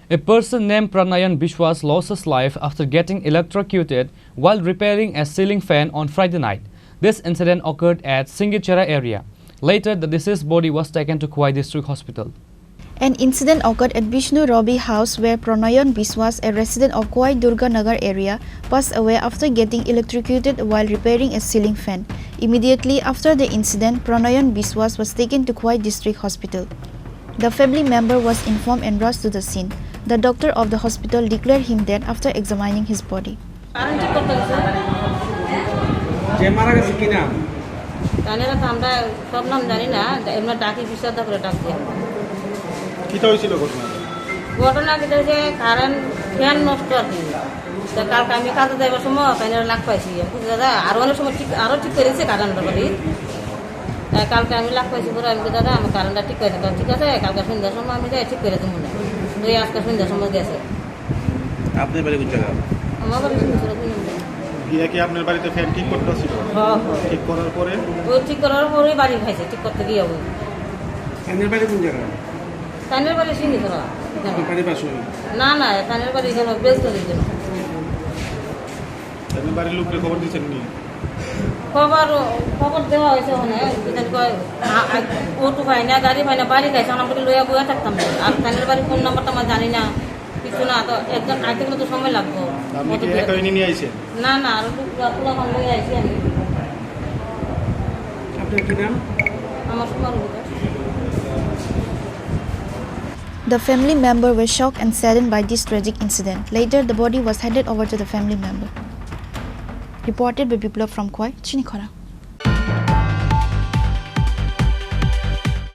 A person named Pranayan Biswas lost his life after getting electrocuted while repairing a ceiling fan on Friday night. This incident occurred at Singichara area. Later, the deceased body was taken to Khorang District Hospital. An incident occurred at Vishnu Robi house where Pranayan Biswas, a resident of Khorang Durga Nagar area, passed away after getting electrocuted while repairing a ceiling fan. Immediately after the incident, Pranayan Biswas was taken to Khorang District Hospital. The family member was informed and rushed to the scene. The doctor of the hospital declared him dead after examining his body. ঘটনা যেটা যে current fan নষ্ট আর কি কালকে আমি কাজে যাইবার সময় ফ্যানের লাগ পাইছি দাদা আরো অনেক সময় ঠিক করেছে কারেন্টটা বাড়ি কালকে আমি লাগ পাইছি পরে আমি দাদা আমি কারেন্টটা ঠিক করে দিলাম ঠিক আছে কালকে সন্ধ্যার সময় আমি যাই ঠিক করে দেবো না দুই আজকে সন্ধ্যার সময় গেছে আপনার বাড়ি কোন জায়গা আমার বাড়ি গিয়ে কি আপনার বাড়িতে ফ্যান ঠিক করতে ছিল ঠিক করার পরে ওই ঠিক করার পরে বাড়ি খাইছে ঠিক করতে গিয়ে ওই আপনার বাড়ি কোন জায়গা তানের বাড়ি চিনি তোরা বাড়ি পাশে না না তানের বাড়ি কেন বেলতলি কেন আপনার বাড়ির লোককে খবর দিয়েছেন নি খবর দেওয়া হয়েছে ওখানে অটো পাই না গাড়ি পাই না বাড়ি খাইছে আমরা লইয়া বইয়া থাকতাম আর তানের বাড়ির ফোন নাম্বারটা আমার জানি না কিছু না তো একজন আইতে গেলে তো সময় লাগবো না না আর পুরো ফোন লইয়া আইছি আমি আপনার কি নাম আমার সময় The family member were shocked and saddened by this tragic incident. Later, the body was handed over to the family member. Reported by Biplov from Khorang, Chini, Khorang.